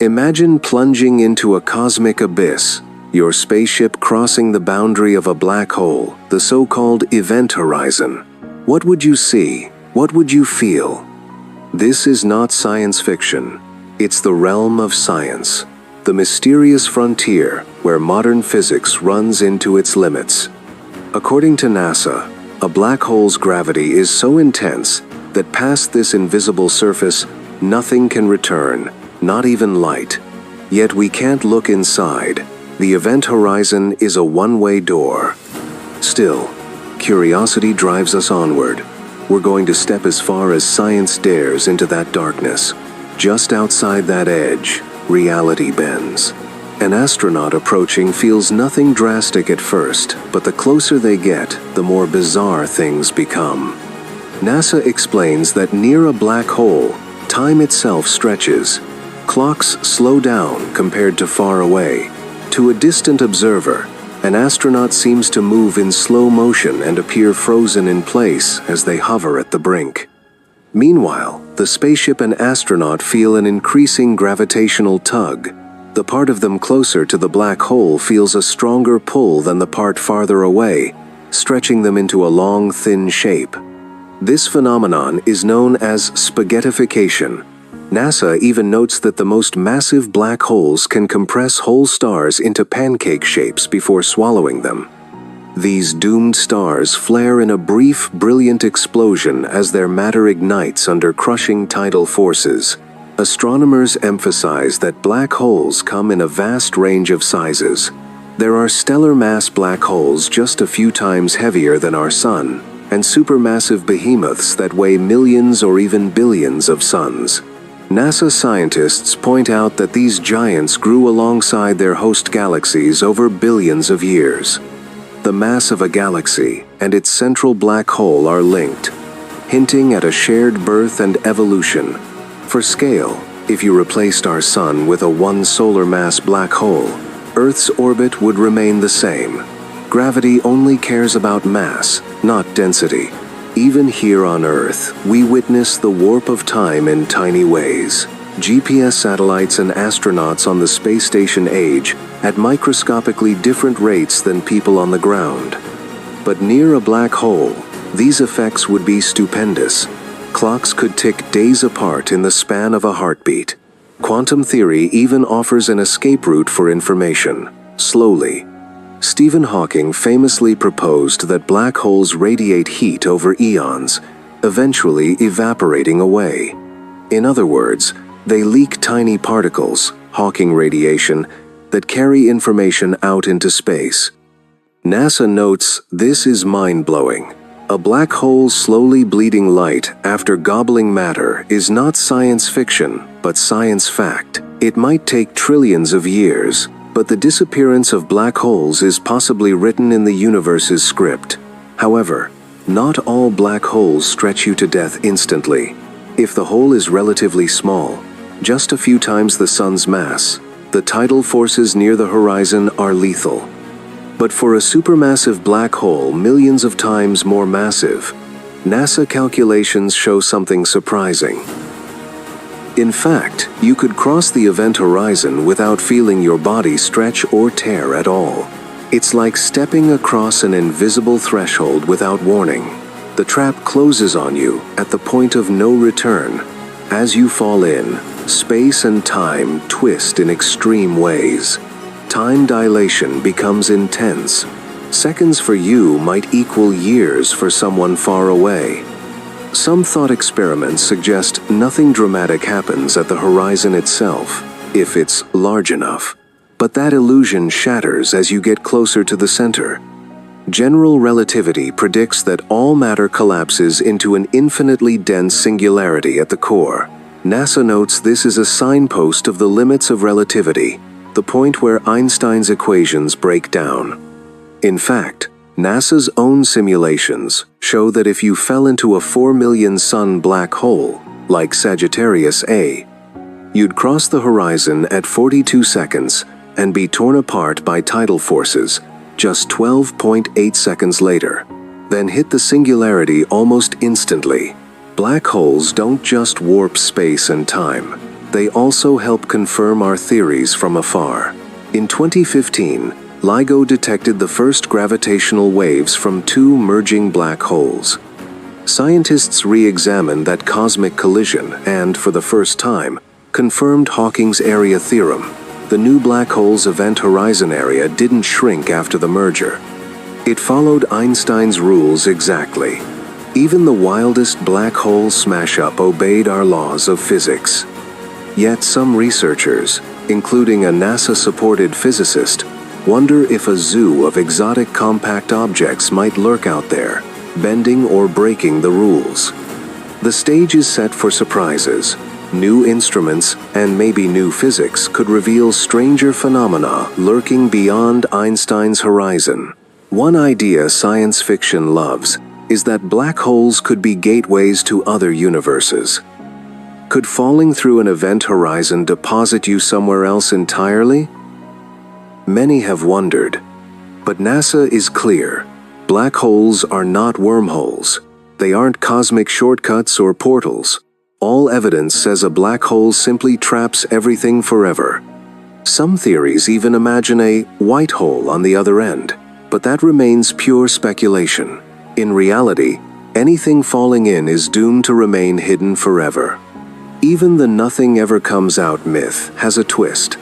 Imagine plunging into a cosmic abyss, your spaceship crossing the boundary of a black hole, the so-called event horizon. What would you see? What would you feel? This is not science fiction. It's the realm of science, the mysterious frontier where modern physics runs into its limits. According to NASA, a black hole's gravity is so intense that past this invisible surface, nothing can return, not even light. Yet we can't look inside. The event horizon is a one-way door. Still, curiosity drives us onward. We're going to step as far as science dares into that darkness. Just outside that edge, reality bends. An astronaut approaching feels nothing drastic at first, but the closer they get, the more bizarre things become. NASA explains that near a black hole, time itself stretches. Clocks slow down compared to far away. To a distant observer, an astronaut seems to move in slow motion and appear frozen in place as they hover at the brink. Meanwhile, the spaceship and astronaut feel an increasing gravitational tug. The part of them closer to the black hole feels a stronger pull than the part farther away, stretching them into a long, thin shape. This phenomenon is known as spaghettification. NASA even notes that the most massive black holes can compress whole stars into pancake shapes before swallowing them. These doomed stars flare in a brief, brilliant explosion as their matter ignites under crushing tidal forces. Astronomers emphasize that black holes come in a vast range of sizes. There are stellar mass black holes just a few times heavier than our Sun, and supermassive behemoths that weigh millions or even billions of suns. NASA scientists point out that these giants grew alongside their host galaxies over billions of years. The mass of a galaxy and its central black hole are linked, hinting at a shared birth and evolution. For scale, if you replaced our Sun with a one solar mass black hole, Earth's orbit would remain the same. Gravity only cares about mass, not density. Even here on Earth, we witness the warp of time in tiny ways. GPS satellites and astronauts on the space station age at microscopically different rates than people on the ground. But near a black hole, these effects would be stupendous. Clocks could tick days apart in the span of a heartbeat. Quantum theory even offers an escape route for information, slowly. Stephen Hawking famously proposed that black holes radiate heat over eons, eventually evaporating away. In other words, they leak tiny particles, Hawking radiation, that carry information out into space. NASA notes this is mind-blowing. A black hole slowly bleeding light after gobbling matter is not science fiction, but science fact. It might take trillions of years, but the disappearance of black holes is possibly written in the universe's script. However, not all black holes stretch you to death instantly. If the hole is relatively small, just a few times the Sun's mass, the tidal forces near the horizon are lethal. But for a supermassive black hole millions of times more massive, NASA calculations show something surprising. In fact, you could cross the event horizon without feeling your body stretch or tear at all. It's like stepping across an invisible threshold without warning. The trap closes on you at the point of no return. As you fall in, space and time twist in extreme ways. Time dilation becomes intense. Seconds for you might equal years for someone far away. Some thought experiments suggest nothing dramatic happens at the horizon itself, if it's large enough. But that illusion shatters as you get closer to the center. General relativity predicts that all matter collapses into an infinitely dense singularity at the core. NASA notes this is a signpost of the limits of relativity, the point where Einstein's equations break down. In fact, NASA's own simulations show that if you fell into a 4 million sun black hole, like Sagittarius A, you'd cross the horizon at 42 seconds and be torn apart by tidal forces just 12.8 seconds later, then hit the singularity almost instantly. Black holes don't just warp space and time. they also help confirm our theories from afar. In 2015, LIGO detected the first gravitational waves from two merging black holes. Scientists re-examined that cosmic collision and, for the first time, confirmed Hawking's area theorem. The new black hole's event horizon area didn't shrink after the merger. It followed Einstein's rules exactly. Even the wildest black hole smash-up obeyed our laws of physics. Yet some researchers, including a NASA-supported physicist, wonder if a zoo of exotic compact objects might lurk out there, bending or breaking the rules. The stage is set for surprises. New instruments and maybe new physics could reveal stranger phenomena lurking beyond Einstein's horizon. One idea science fiction loves is that black holes could be gateways to other universes. Could falling through an event horizon deposit you somewhere else entirely? Many have wondered, but NASA is clear. Black holes are not wormholes. They aren't cosmic shortcuts or portals. All evidence says a black hole simply traps everything forever. Some theories even imagine a white hole on the other end, but that remains pure speculation. In reality, anything falling in is doomed to remain hidden forever. Even the nothing ever comes out myth has a twist.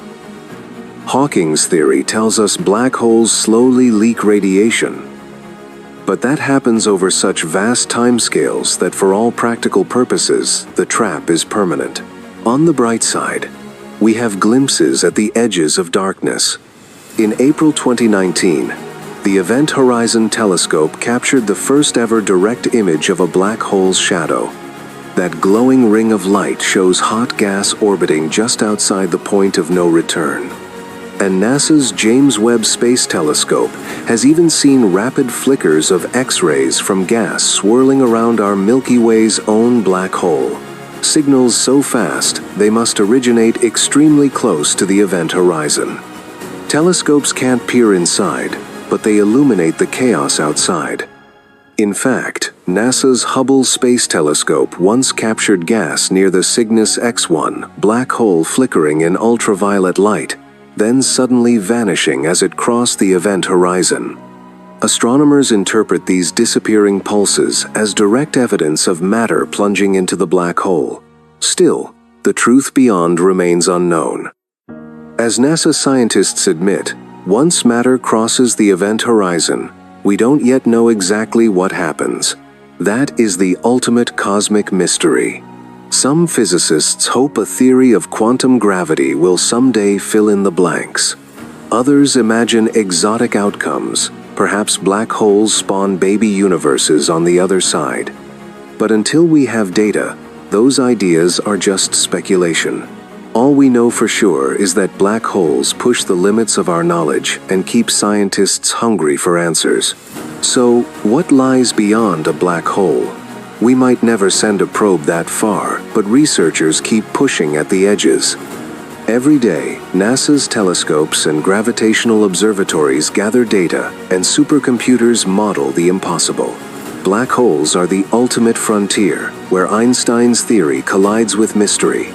Hawking's theory tells us black holes slowly leak radiation. But that happens over such vast timescales that for all practical purposes, the trap is permanent. On the bright side, we have glimpses at the edges of darkness. In April 2019, the Event Horizon Telescope captured the first ever direct image of a black hole's shadow. That glowing ring of light shows hot gas orbiting just outside the point of no return. And NASA's James Webb Space Telescope has even seen rapid flickers of X-rays from gas swirling around our Milky Way's own black hole. Signals so fast, they must originate extremely close to the event horizon. Telescopes can't peer inside, but they illuminate the chaos outside. In fact, NASA's Hubble Space Telescope once captured gas near the Cygnus X1 black hole flickering in ultraviolet light, then suddenly vanishing as it crossed the event horizon. Astronomers interpret these disappearing pulses as direct evidence of matter plunging into the black hole. Still, the truth beyond remains unknown. As NASA scientists admit, once matter crosses the event horizon, we don't yet know exactly what happens. That is the ultimate cosmic mystery. Some physicists hope a theory of quantum gravity will someday fill in the blanks. Others imagine exotic outcomes, perhaps black holes spawn baby universes on the other side. But until we have data, those ideas are just speculation. All we know for sure is that black holes push the limits of our knowledge and keep scientists hungry for answers. So, what lies beyond a black hole? We might never send a probe that far, but researchers keep pushing at the edges. Every day, NASA's telescopes and gravitational observatories gather data, and supercomputers model the impossible. Black holes are the ultimate frontier, where Einstein's theory collides with mystery.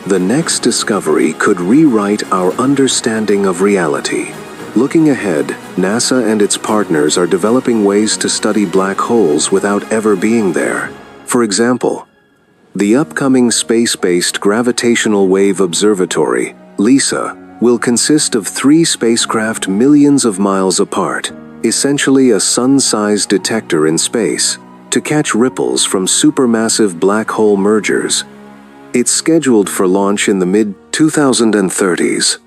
The next discovery could rewrite our understanding of reality. Looking ahead, NASA and its partners are developing ways to study black holes without ever being there. For example, the upcoming space-based Gravitational Wave Observatory, LISA, will consist of 3 spacecraft millions of miles apart, essentially a sun-sized detector in space, to catch ripples from supermassive black hole mergers. It's scheduled for launch in the mid-2030s.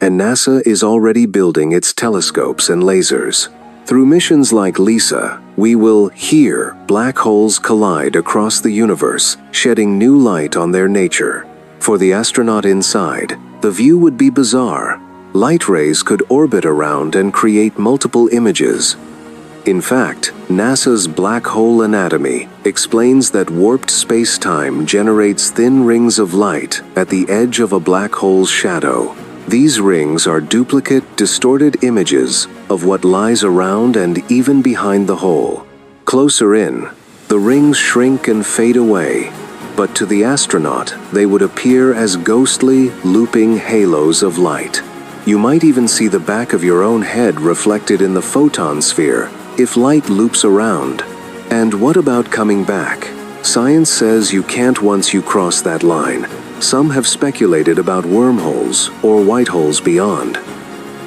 And NASA is already building its telescopes and lasers. Through missions like LISA, we will hear black holes collide across the universe, shedding new light on their nature. For the astronaut inside, the view would be bizarre. Light rays could orbit around and create multiple images. In fact, NASA's black hole anatomy explains that warped space-time generates thin rings of light at the edge of a black hole's shadow. These rings are duplicate, distorted images of what lies around and even behind the hole. Closer in, the rings shrink and fade away, but to the astronaut, they would appear as ghostly, looping halos of light. You might even see the back of your own head reflected in the photon sphere, if light loops around. And what about coming back? Science says you can't once you cross that line. Some have speculated about wormholes or white holes beyond.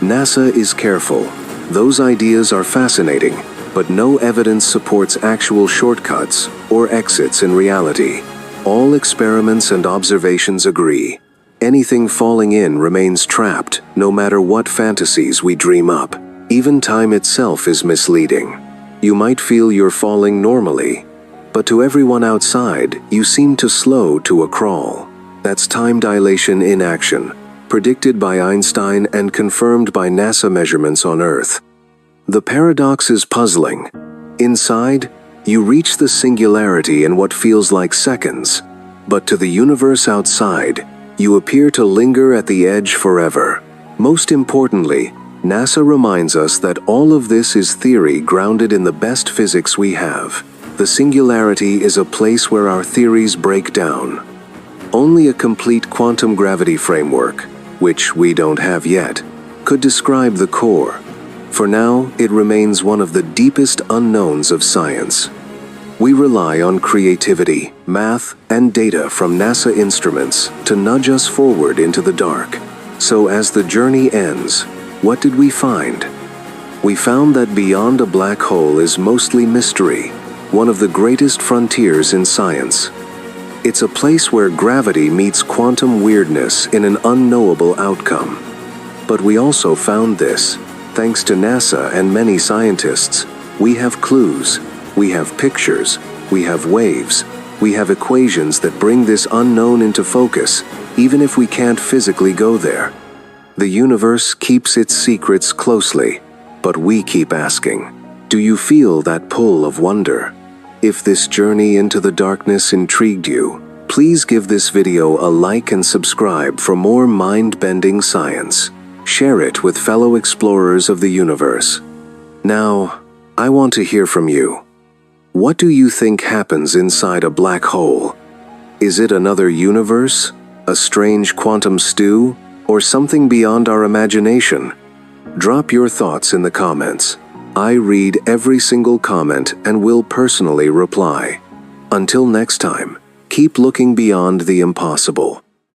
NASA is careful. Those ideas are fascinating, but no evidence supports actual shortcuts or exits in reality. All experiments and observations agree. Anything falling in remains trapped, no matter what fantasies we dream up. Even time itself is misleading. You might feel you're falling normally, but to everyone outside, you seem to slow to a crawl. That's time dilation in action, predicted by Einstein and confirmed by NASA measurements on Earth. The paradox is puzzling. Inside, you reach the singularity in what feels like seconds, but to the universe outside, you appear to linger at the edge forever. Most importantly, NASA reminds us that all of this is theory grounded in the best physics we have. The singularity is a place where our theories break down. Only a complete quantum gravity framework, which we don't have yet, could describe the core. For now, it remains one of the deepest unknowns of science. We rely on creativity, math, and data from NASA instruments to nudge us forward into the dark. So as the journey ends, what did we find? We found that beyond a black hole is mostly mystery, one of the greatest frontiers in science. It's a place where gravity meets quantum weirdness in an unknowable outcome. But we also found this. Thanks to NASA and many scientists, we have clues, we have pictures, we have waves, we have equations that bring this unknown into focus, even if we can't physically go there. The universe keeps its secrets closely, but we keep asking, do you feel that pull of wonder? If this journey into the darkness intrigued you, please give this video a like and subscribe for more mind-bending science. Share it with fellow explorers of the universe. Now, I want to hear from you. What do you think happens inside a black hole? Is it another universe, a strange quantum stew, or something beyond our imagination? Drop your thoughts in the comments. I read every single comment and will personally reply. Until next time, keep looking beyond the impossible.